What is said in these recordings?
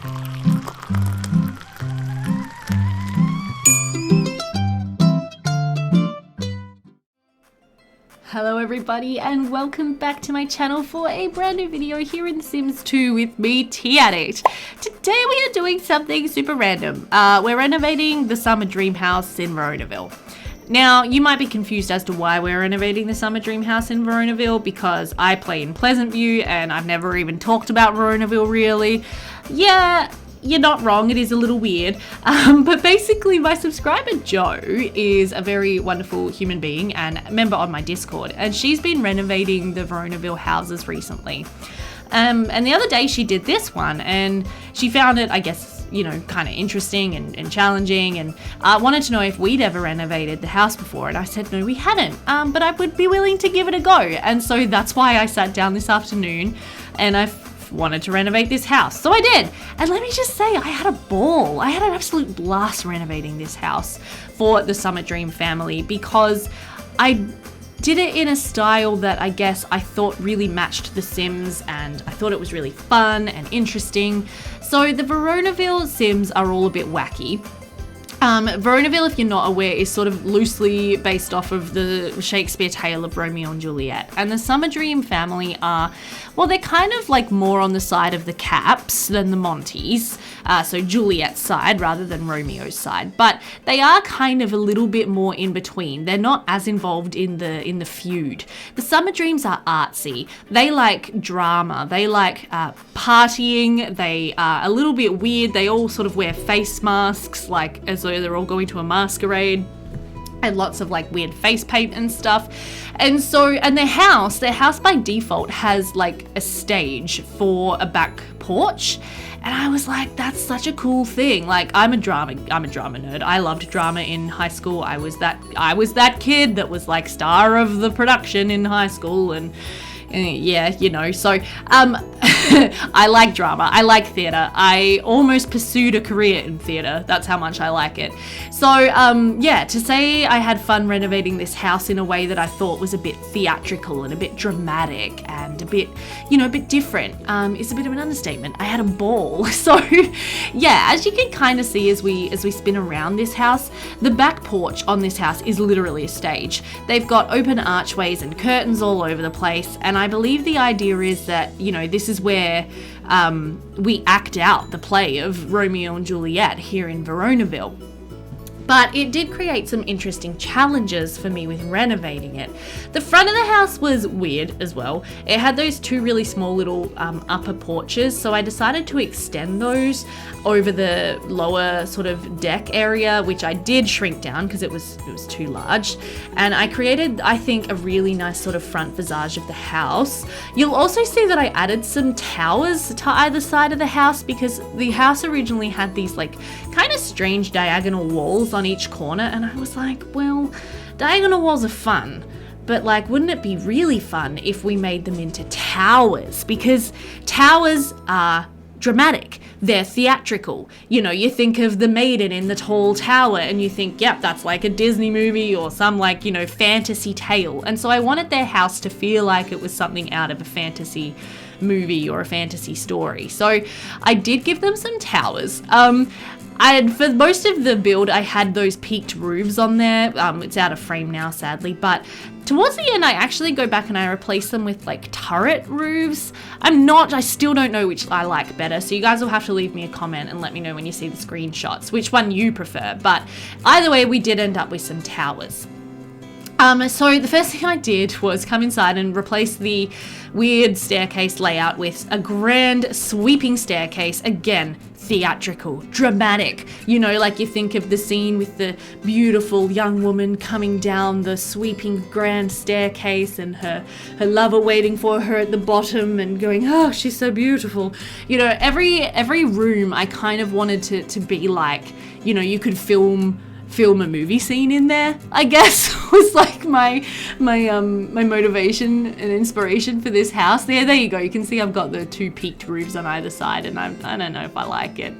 Hello everybody and welcome back to my channel for a brand new video here in Sims 2 with me, Addict. Today we are doing something super random. We're renovating the Summerdream house in Veronaville. Now, you might be confused as to why we're renovating the Summerdream house in Veronaville, because I play in Pleasantview and I've never even talked about Veronaville really. Yeah, you're not wrong, it is a little weird, but basically my subscriber Jo is a very wonderful human being and a member on my Discord, and she's been renovating the Veronaville houses recently. And the other day she did this one and she found it, I guess, you know, kind of interesting and challenging, and wanted to know if we'd ever renovated the house before, and I said no, we hadn't, but I would be willing to give it a go. And so that's why I sat down this afternoon and I wanted to renovate this house. So I did, and let me just say, I had a ball. I had an absolute blast renovating this house for the Summerdream family, because I did it in a style that I guess I thought really matched The Sims, and I thought it was really fun and interesting. So the Veronaville Sims are all a bit wacky. Veronaville, if you're not aware, is sort of loosely based off of the Shakespeare tale of Romeo and Juliet. And the Summerdream family are, well, they're kind of like more on the side of the Caps than the Monties. So Juliet's side rather than Romeo's side. But they are kind of a little bit more in between. They're not as involved in the feud. The Summerdreams are artsy. They like drama. They like partying. They are a little bit weird. They all sort of wear face masks, like as though they're all going to a masquerade, and lots of like weird face paint and stuff. And so, and their house by default has like a stage for a back porch. And I was like, that's such a cool thing. Like, I'm a drama nerd. I loved drama in high school. I was that kid that was like star of the production in high school, and yeah, you know, so I like drama, I like theatre, I almost pursued a career in theatre, that's how much I like it. So yeah, to say I had fun renovating this house in a way that I thought was a bit theatrical and a bit dramatic and a bit, you know, a bit different, is a bit of an understatement. I had a ball. So yeah, as you can kind of see as we spin around this house, the back porch on this house is literally a stage. They've got open archways and curtains all over the place, and I believe the idea is that, you know, this is where we act out the play of Romeo and Juliet here in Veronaville. But it did create some interesting challenges for me with renovating it. The front of the house was weird as well. It had those two really small little upper porches, so I decided to extend those over the lower sort of deck area, which I did shrink down because it was too large. And I created, I think, a really nice sort of front visage of the house. You'll also see that I added some towers to either side of the house, because the house originally had these like kind of strange diagonal walls on each corner, and I was like, well, diagonal walls are fun, but like, wouldn't it be really fun if we made them into towers? Because towers are dramatic, they're theatrical. You know, you think of the maiden in the tall tower and you think, yep, that's like a Disney movie or some like, you know, fantasy tale. And so I wanted their house to feel like it was something out of a fantasy movie or a fantasy story. So I did give them some towers. For most of the build, I had those peaked roofs on there. It's out of frame now, sadly, but towards the end, I actually go back and I replace them with like turret roofs. I still don't know which I like better, so you guys will have to leave me a comment and let me know when you see the screenshots which one you prefer. But either way, we did end up with some towers. So the first thing I did was come inside and replace the weird staircase layout with a grand sweeping staircase. Again, theatrical, dramatic. You know, like you think of the scene with the beautiful young woman coming down the sweeping grand staircase and her lover waiting for her at the bottom and going, oh, she's so beautiful. You know, every room I kind of wanted to be like, you know, you could film a movie scene in there, I guess, was like my motivation and inspiration for this house. There you go. You can see I've got the 2 peaked roofs on either side, and I don't know if I like it.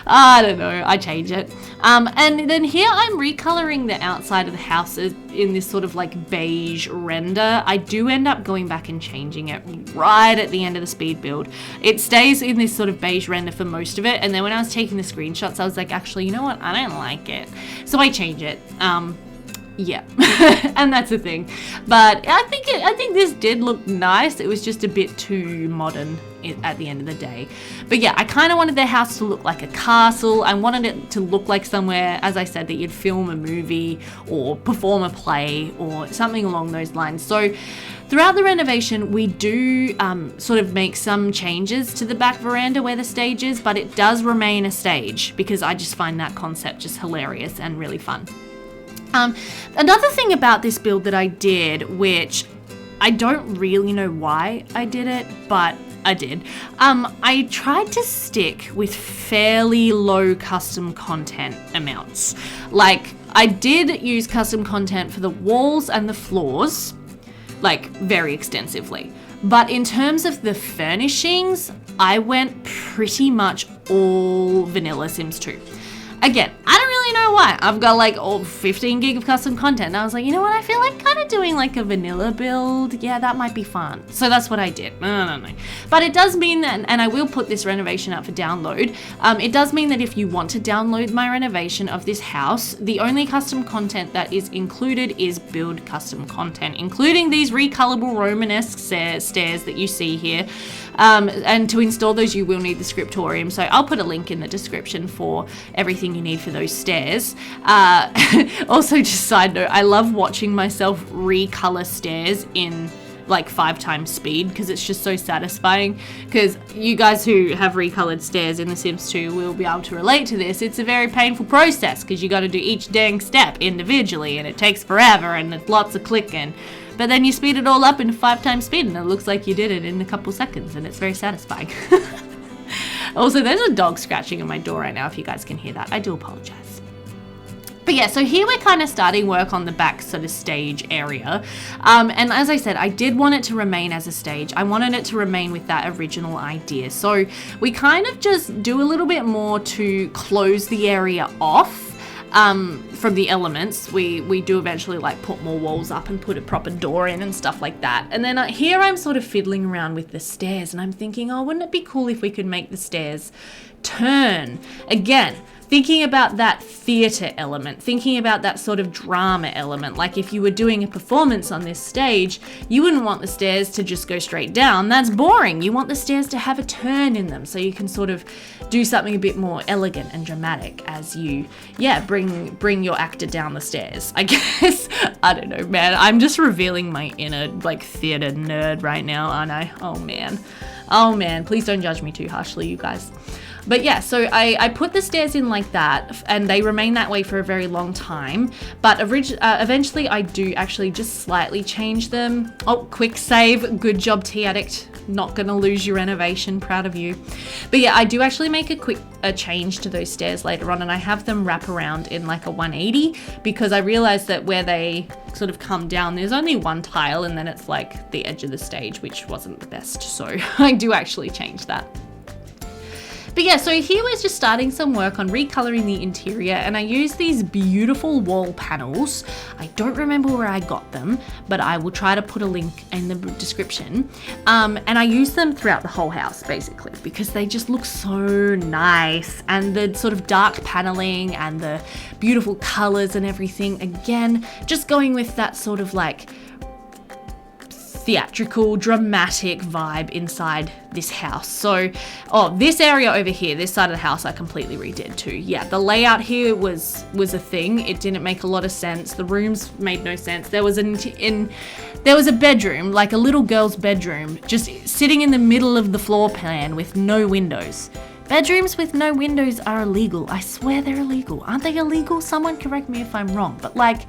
I don't know, I change it. And then here I'm recoloring the outside of the house in this sort of like beige render. I do end up going back and changing it right at the end of the speed build. It stays in this sort of beige render for most of it, and then when I was taking the screenshots, I was like, actually, you know what, I don't like it. So I change it. Yeah, and that's the thing. But I think this did look nice. It was just a bit too modern at the end of the day. But yeah, I kind of wanted the house to look like a castle. I wanted it to look like somewhere, as I said, that you'd film a movie or perform a play or something along those lines. So throughout the renovation, we do sort of make some changes to the back veranda where the stage is, but it does remain a stage because I just find that concept just hilarious and really fun. Another thing about this build that I did, which I don't really know why I did it, but I did. I tried to stick with fairly low custom content amounts. Like, I did use custom content for the walls and the floors, like very extensively. But in terms of the furnishings, I went pretty much all vanilla Sims 2. Again, I don't really know why. I've got like 15 gig of custom content, and I was like, you know what, I feel like kind of doing like a vanilla build. Yeah, that might be fun. So that's what I did. No. But it does mean that, and I will put this renovation up for download. It does mean that if you want to download my renovation of this house, the only custom content that is included is build custom content, including these recolorable Romanesque stairs that you see here. And to install those, you will need the scriptorium. So I'll put a link in the description for everything you need for those stairs. Also, just side note, I love watching myself recolor stairs in like 5 times speed because it's just so satisfying. Because you guys who have recolored stairs in The Sims 2 will be able to relate to this. It's a very painful process because you got to do each dang step individually, and it takes forever, and there's lots of clicking. But then you speed it all up into 5 times speed, and it looks like you did it in a couple seconds, and it's very satisfying. Also, there's a dog scratching at my door right now, if you guys can hear that. I do apologize. But yeah, so here we're kind of starting work on the back sort of stage area. And as I said, I did want it to remain as a stage. I wanted it to remain with that original idea. So we kind of just do a little bit more to close the area off. From the elements. We do eventually like put more walls up and put a proper door in and stuff like that. And then here I'm sort of fiddling around with the stairs, and I'm thinking, oh, wouldn't it be cool if we could make the stairs turn? Again, thinking about that theatre element, thinking about that sort of drama element. Like if you were doing a performance on this stage, you wouldn't want the stairs to just go straight down. That's boring. You want the stairs to have a turn in them so you can sort of do something a bit more elegant and dramatic as you, bring your actor down the stairs, I guess. I don't know, man. I'm just revealing my inner like theatre nerd right now, aren't I? Oh man, please don't judge me too harshly, you guys. But yeah, so I put the stairs in like that, and they remain that way for a very long time. But eventually I do actually just slightly change them. Oh, quick save. Good job, Addict. Not gonna lose your renovation. Proud of you. But yeah, I do actually make a change to those stairs later on, and I have them wrap around in like a 180 because I realized that where they sort of come down, there's only one tile, and then it's like the edge of the stage, which wasn't the best. So I do actually change that. But yeah, so here we're just starting some work on recoloring the interior, and I use these beautiful wall panels. I don't remember where I got them, but I will try to put a link in the description. And I use them throughout the whole house, basically, because they just look so nice. And the sort of dark paneling and the beautiful colors and everything, again, just going with that sort of like theatrical, dramatic vibe inside this house. So, this area over here, this side of the house, I completely redid too. Yeah, the layout here was a thing. It didn't make a lot of sense. The rooms made no sense. There was a bedroom, like a little girl's bedroom, just sitting in the middle of the floor plan with no windows. Bedrooms with no windows are illegal. I swear they're illegal. Aren't they illegal? Someone correct me if I'm wrong, but like,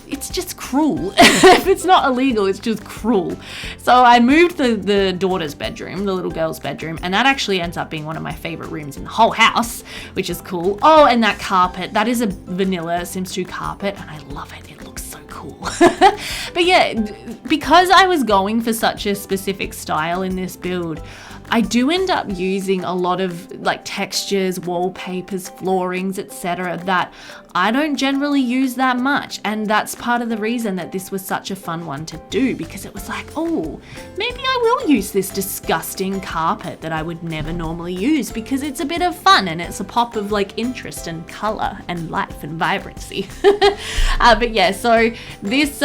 it's just cruel. If it's not illegal, it's just cruel. So I moved the daughter's bedroom, the little girl's bedroom, and that actually ends up being one of my favorite rooms in the whole house, which is cool. Oh, and that carpet, that is a vanilla Sims 2 carpet, and I love it. It looks so cool. cool. But yeah, because I was going for such a specific style in this build, I do end up using a lot of like textures, wallpapers, floorings, etc. that I don't generally use that much. And that's part of the reason that this was such a fun one to do, because it was like, oh, maybe I will use this disgusting carpet that I would never normally use, because it's a bit of fun and it's a pop of like interest and color and life and vibrancy. But yeah, so this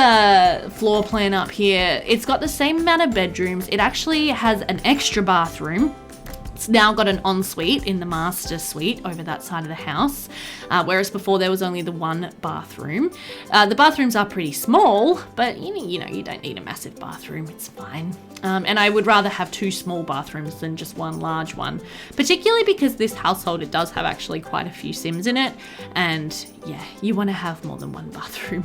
floor plan up here, it's got the same amount of bedrooms. It actually has an extra bathroom. It's now got an ensuite in the master suite over that side of the house, whereas before there was only the one bathroom. The bathrooms are pretty small, but you know, you don't need a massive bathroom, it's fine. And I would rather have 2 small bathrooms than just one large one, particularly because this household, it does have actually quite a few Sims in it, and yeah, you want to have more than one bathroom.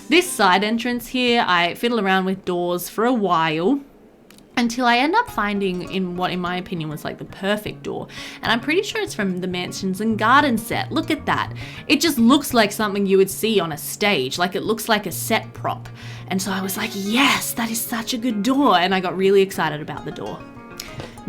This side entrance here, I fiddle around with doors for a while, until I end up finding in what in my opinion was like the perfect door. And I'm pretty sure it's from the Mansions and Gardens set. Look at that. It just looks like something you would see on a stage. Like it looks like a set prop. And so I was like, yes, that is such a good door. And I got really excited about the door.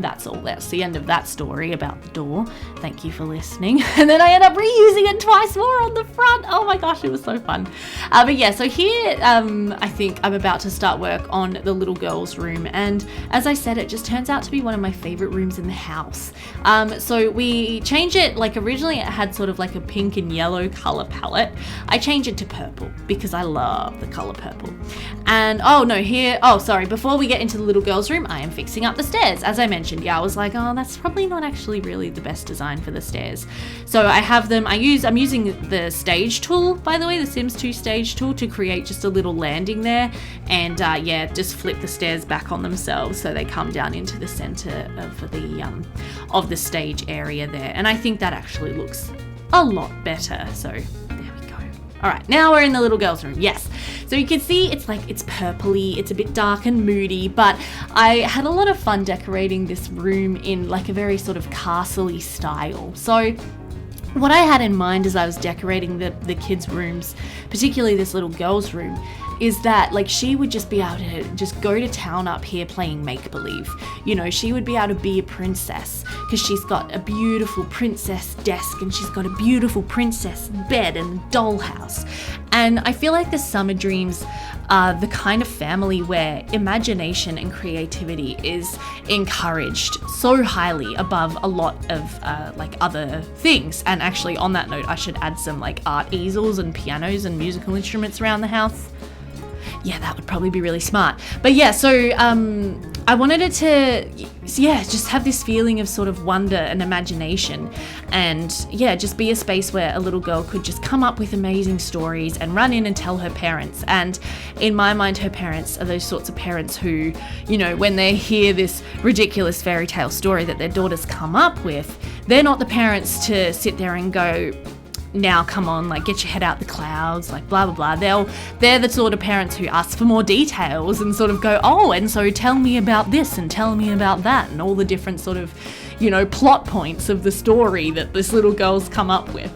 That's all. That's the end of that story about the door. Thank you for listening. And then I end up reusing it twice more on the front. Oh my gosh, it was so fun. But yeah, so here I think I'm about to start work on the little girl's room. And as I said, it just turns out to be one of my favorite rooms in the house. So we change it, like originally it had sort of like a pink and yellow color palette. I changed it to purple because I love the color purple. And before we get into the little girl's room, I am fixing up the stairs. As I mentioned, yeah, I was like, oh, that's probably not actually really the best design for the stairs. So I have them, I'm using the stage tool, by the way, the Sims 2 stage tool, to create just a little landing there. And yeah, just flip the stairs back on themselves so they come down into the center of the stage area there. And I think that actually looks a lot better. So all right, now we're in the little girl's room. Yes. So you can see it's purpley, it's a bit dark and moody, but I had a lot of fun decorating this room in like a very sort of castle-y style. So what I had in mind as I was decorating the kids' rooms, particularly this little girl's room, is that like she would just be able to just go to town up here playing make-believe. You know, she would be able to be a princess because she's got a beautiful princess desk and she's got a beautiful princess bed and dollhouse. And I feel like the Summerdreams are the kind of family where imagination and creativity is encouraged so highly above a lot of like other things. And actually on that note, I should add some like art easels and pianos and musical instruments around the house. Yeah, that would probably be really smart. But yeah, so I wanted it to, yeah, just have this feeling of sort of wonder and imagination, and yeah, just be a space where a little girl could just come up with amazing stories and run in and tell her parents. And in my mind, her parents are those sorts of parents who, you know, when they hear this ridiculous fairy tale story that their daughters come up with, they're not the parents to sit there and go, now come on, like get your head out the clouds, like blah blah blah. They're the sort of parents who ask for more details and sort of go, oh, and so tell me about this and tell me about that, and all the different sort of, you know, plot points of the story that this little girl's come up with.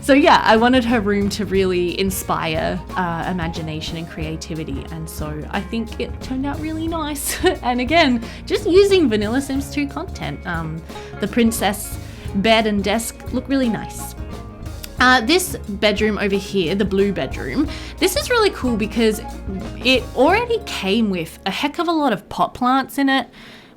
So yeah, I wanted her room to really inspire imagination and creativity, and so I think it turned out really nice. And again, just using vanilla Sims 2 content. The princess bed and desk look really nice. This bedroom over here, the blue bedroom, this is really cool because it already came with a heck of a lot of pot plants in it,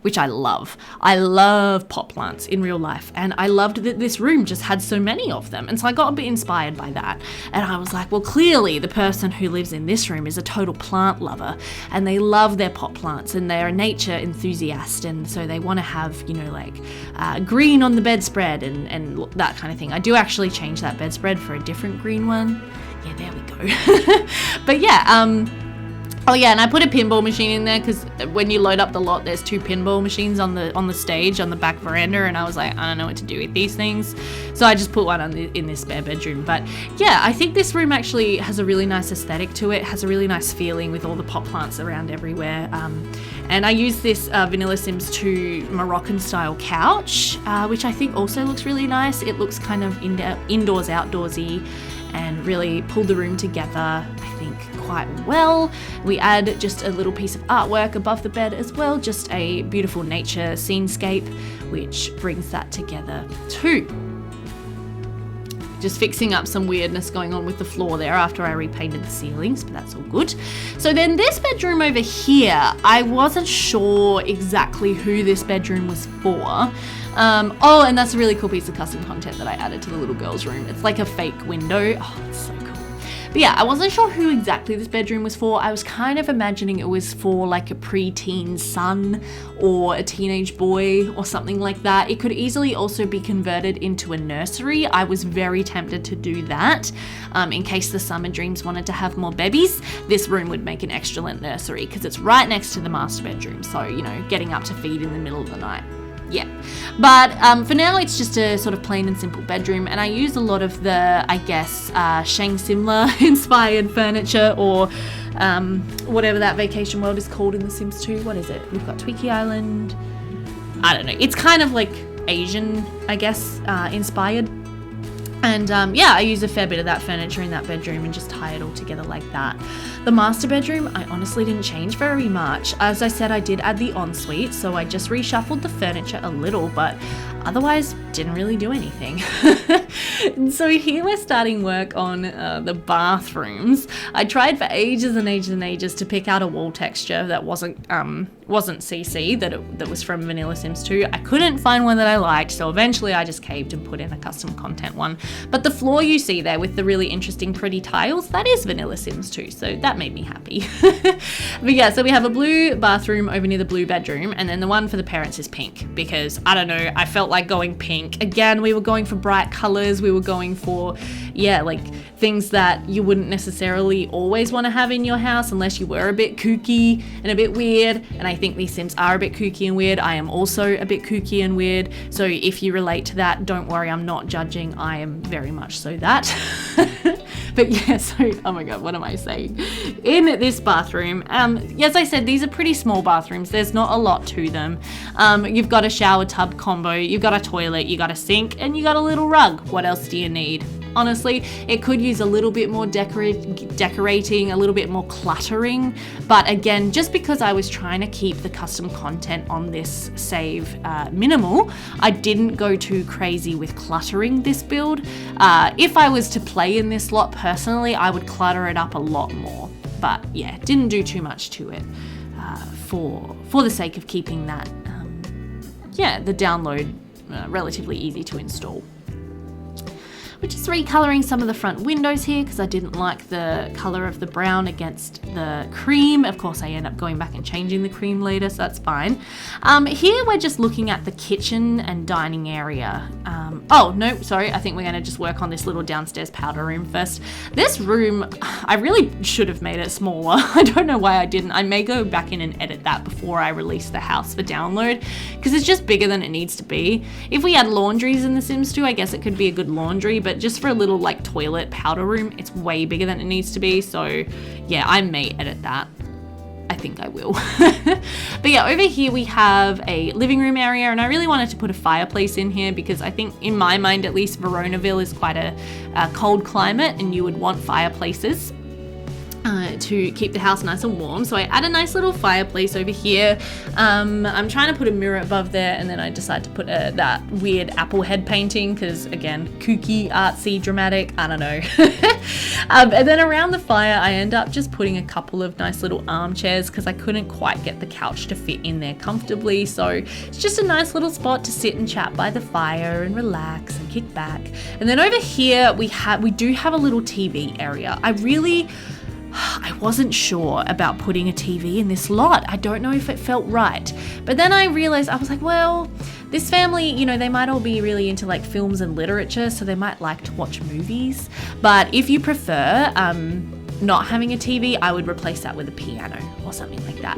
which I love. I love pot plants in real life, and I loved that this room just had so many of them. And so I got a bit inspired by that, and I was like, well, clearly the person who lives in this room is a total plant lover, and they love their pot plants, and they're a nature enthusiast, and so they want to have, you know, like green on the bedspread and that kind of thing. I do actually change that bedspread for a different green one. Yeah, there we go. But yeah, oh yeah, and I put a pinball machine in there because when you load up the lot, there's 2 pinball machines on the stage on the back veranda, and I was like, I don't know what to do with these things, so I just put one in this spare bedroom. But yeah, I think this room actually has a really nice aesthetic to it, has a really nice feeling with all the pot plants around everywhere. And I use this Vanilla Sims 2 Moroccan style couch, which I think also looks really nice. It looks kind of indoors outdoorsy and really pulled the room together. I think, quite well. We add just a little piece of artwork above the bed as well, just a beautiful nature scenescape, which brings that together too. Just fixing up some weirdness going on with the floor there after I repainted the ceilings, but that's all good. So then this bedroom over here, I wasn't sure exactly who this bedroom was for. Oh, and that's a really cool piece of custom content that I added to the little girl's room. It's like a fake window. Oh, it's so cool. But yeah, I wasn't sure who exactly this bedroom was for. I was kind of imagining it was for like a preteen son or a teenage boy or something like that. It could easily also be converted into a nursery. I was very tempted to do that. In case the Summerdreams wanted to have more babies, this room would make an excellent nursery because it's right next to the master bedroom. So, you know, getting up to feed in the middle of the night. Yeah, but for now it's just a sort of plain and simple bedroom, and I use a lot of the, I guess, Shang Simla inspired furniture, or whatever that vacation world is called in The Sims 2. What is it? We've got Twiki Island. I don't know. It's kind of like Asian, I guess, inspired. And yeah, I use a fair bit of that furniture in that bedroom and just tie it all together like that. The master bedroom, I honestly didn't change very much. As I said, I did add the ensuite, so I just reshuffled the furniture a little, but otherwise didn't really do anything. So here we're starting work on the bathrooms. I tried for ages and ages and ages to pick out a wall texture that wasn't CC, that was from Vanilla Sims 2. I couldn't find one that I liked, so eventually I just caved and put in a custom content one. But the floor you see there with the really interesting pretty tiles, that is Vanilla Sims 2, so that made me happy. But yeah, so we have a blue bathroom over near the blue bedroom, and then the one for the parents is pink, because I don't know, I felt like going pink. Again, we were going for bright colors, we were going for, yeah, like things that you wouldn't necessarily always want to have in your house unless you were a bit kooky and a bit weird. And I think these Sims are a bit kooky and weird. I am also a bit kooky and weird. So if you relate to that, don't worry, I'm not judging. I am very much so that. But yeah, so, oh my God, what am I saying? In this bathroom, as I said, these are pretty small bathrooms. There's not a lot to them. You've got a shower tub combo, you've got a toilet, you got a sink, and you got a little rug. What else do you need? Honestly, it could use a little bit more decorating, a little bit more cluttering. But again, just because I was trying to keep the custom content on this save minimal, I didn't go too crazy with cluttering this build. If I was to play in this lot personally, I would clutter it up a lot more. But yeah, didn't do too much to it for the sake of keeping that, the download relatively easy to install. We're just recoloring some of the front windows here because I didn't like the color of the brown against the cream. Of course, I end up going back and changing the cream later, so that's fine. Here we're just looking at the kitchen and dining area. Oh, no, sorry. I think we're going to just work on this little downstairs powder room first. This room, I really should have made it smaller. I don't know why I didn't. I may go back in and edit that before I release the house for download because it's just bigger than it needs to be. If we had laundries in The Sims 2, I guess it could be a good laundry, but just for a little like toilet powder room, it's way bigger than it needs to be. So yeah, I may edit that. I think I will. But yeah, over here we have a living room area, and I really wanted to put a fireplace in here because I think in my mind at least Veronaville is quite a cold climate and you would want fireplaces to keep the house nice and warm. So I add a nice little fireplace over here. I'm trying to put a mirror above there, and then I decide to put that weird apple head painting because again, kooky, artsy, dramatic, I don't know. And then around the fire I end up just putting a couple of nice little armchairs because I couldn't quite get the couch to fit in there comfortably. So it's just a nice little spot to sit and chat by the fire and relax and kick back. And then over here we do have a little TV area. I wasn't sure about putting a TV in this lot. I don't know if it felt right. But then I realized, I was like, well, this family, you know, they might all be really into like films and literature, so they might like to watch movies. But if you prefer not having a TV, I would replace that with a piano or something like that.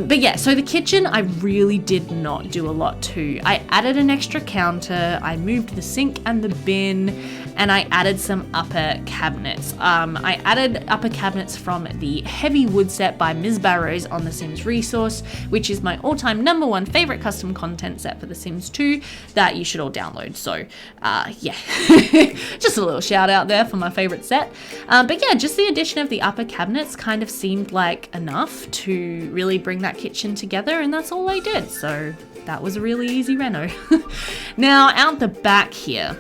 But yeah, so the kitchen, I really did not do a lot to. I added an extra counter, I moved the sink and the bin, and I added some upper cabinets. I added upper cabinets from the Heavy Wood set by Ms. Barrows on The Sims Resource, which is my all-time #1 favorite custom content set for The Sims 2 that you should all download. So yeah, just a little shout out there for my favorite set. But yeah, just the addition of the upper cabinets kind of seemed like enough to really bring that kitchen together, and that's all I did. So that was a really easy reno. Now out the back here,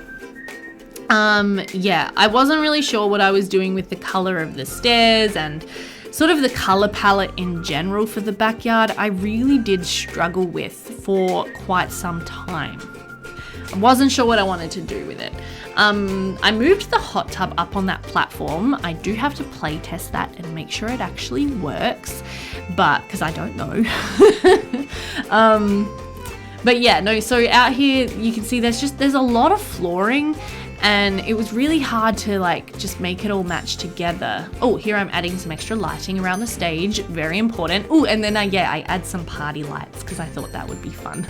yeah, I wasn't really sure what I was doing with the color of the stairs and sort of the color palette in general for the backyard. I really did struggle with for quite some time. I wasn't sure what I wanted to do with it. I moved the hot tub up on that platform. I do have to play test that and make sure it actually works, but because I don't know. But yeah, no, so out here you can see there's a lot of flooring, and it was really hard to like just make it all match together. Oh, here I'm adding some extra lighting around the stage, very important. Oh, and then I add some party lights because I thought that would be fun.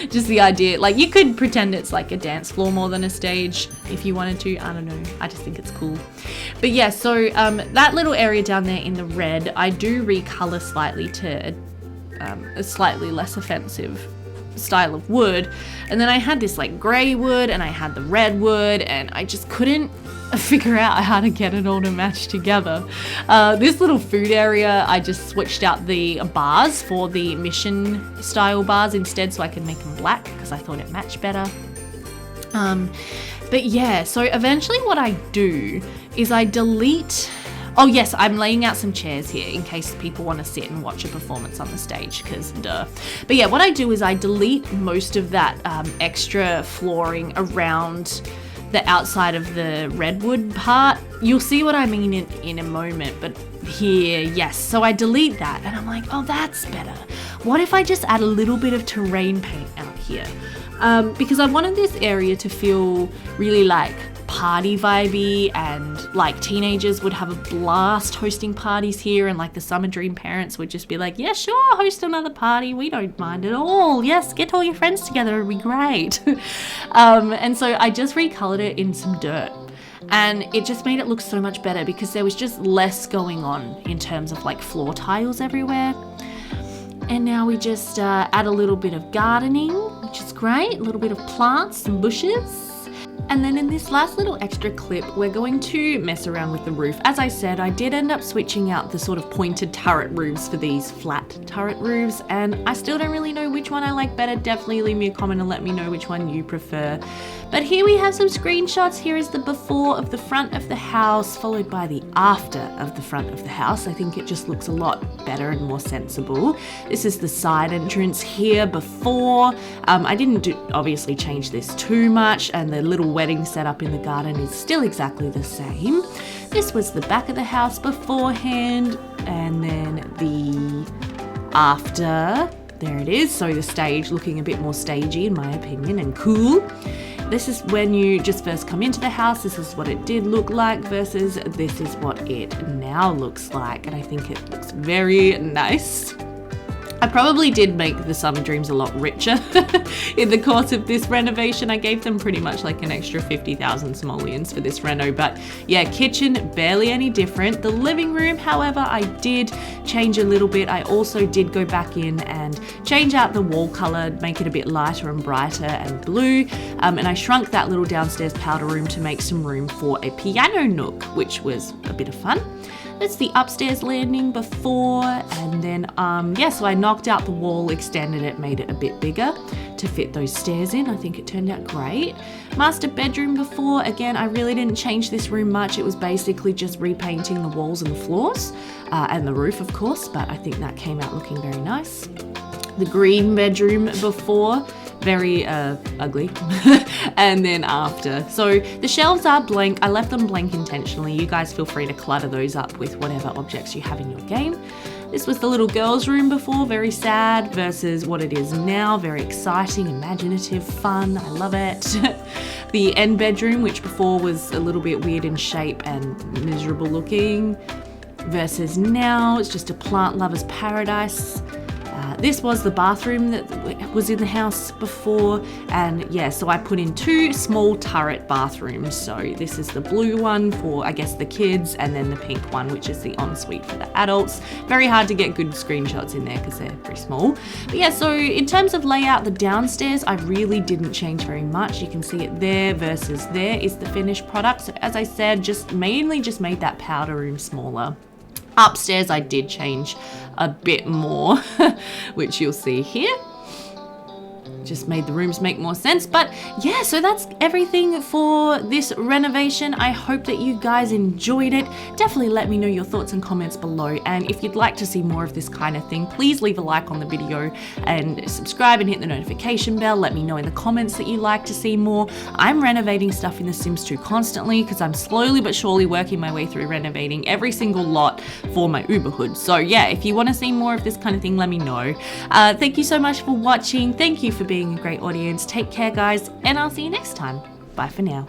Just the idea, like you could pretend it's like a dance floor more than a stage if you wanted to. I don't know, I just think it's cool. But yeah, so that little area down there in the red, I do recolor slightly to a slightly less offensive style of wood, and then I had this like grey wood and I had the red wood, and I just couldn't figure out how to get it all to match together. This little food area, I just switched out the bars for the mission style bars instead so I could make them black because I thought it matched better. But yeah, so eventually what I do is I delete. Oh yes, I'm laying out some chairs here in case people want to sit and watch a performance on the stage, because duh. But yeah, what I do is I delete most of that extra flooring around the outside of the redwood part. You'll see what I mean in a moment, but here, yes. So I delete that and I'm like, oh, that's better. What if I just add a little bit of terrain paint out here? Because I wanted this area to feel really like party vibey, and like teenagers would have a blast hosting parties here, and like the Summerdream parents would just be like, yeah, sure, host another party, we don't mind at all, yes, get all your friends together, it'd be great. And so I just recolored it in some dirt, and it just made it look so much better because there was just less going on in terms of like floor tiles everywhere. And now we just add a little bit of gardening, which is great, a little bit of plants and bushes. And then in this last little extra clip, we're going to mess around with the roof. As I said, I did end up switching out the sort of pointed turret roofs for these flat turret roofs, and I still don't really know which one I like better. Definitely leave me a comment and let me know which one you prefer. But here we have some screenshots. Here is the before of the front of the house, followed by the after of the front of the house. I think it just looks a lot better and more sensible. This is the side entrance here before. I didn't obviously change this too much, and the little wedding setup in the garden is still exactly the same. This was the back of the house beforehand, and then the after. There it is. So the stage looking a bit more stagey in my opinion, and cool. This is when you just first come into the house. This is what it did look like versus this is what it now looks like, and I think it looks very nice. I probably did make the Summerdreams a lot richer in the course of this renovation. I gave them pretty much like an extra 50,000 simoleons for this reno, but yeah, kitchen barely any different. The living room, however, I did change a little bit. I also did go back in and change out the wall color, make it a bit lighter and brighter and blue, and I shrunk that little downstairs powder room to make some room for a piano nook, which was a bit of fun. That's the upstairs landing before, and then yeah, so I knocked out the wall, extended it, made it a bit bigger to fit those stairs in. I think it turned out great. Master bedroom before, again, I really didn't change this room much. It was basically just repainting the walls and the floors and the roof, of course, but I think that came out looking very nice. The green bedroom before, very ugly. And then after, so the shelves are blank. I left them blank intentionally. You guys feel free to clutter those up with whatever objects you have in your game. This was the little girls' room before, very sad, versus what it is now, very exciting, imaginative, fun. I love it. The end bedroom, which before was a little bit weird in shape and miserable looking, versus now it's just a plant lover's paradise. This was the bathroom that was in the house before, and yeah, so I put in 2 small turret bathrooms. So this is the blue one for, I guess, the kids, and then the pink one, which is the ensuite for the adults. Very hard to get good screenshots in there because they're very small. But yeah, so in terms of layout, the downstairs, I really didn't change very much. You can see it there versus there is the finished product. So as I said, mainly just made that powder room smaller. Upstairs, I did change a bit more, which you'll see here. Just made the rooms make more sense. But yeah, so that's everything for this renovation. I hope that you guys enjoyed it. Definitely let me know your thoughts and comments below, and if you'd like to see more of this kind of thing, please leave a like on the video and subscribe and hit the notification bell. Let me know in the comments that you'd like to see more. I'm renovating stuff in The Sims 2 constantly because I'm slowly but surely working my way through renovating every single lot for my Uberhood. So yeah, if you want to see more of this kind of thing, let me know. Thank you so much for watching. Thank you for being a great audience. Take care, guys, and I'll see you next time. Bye for now.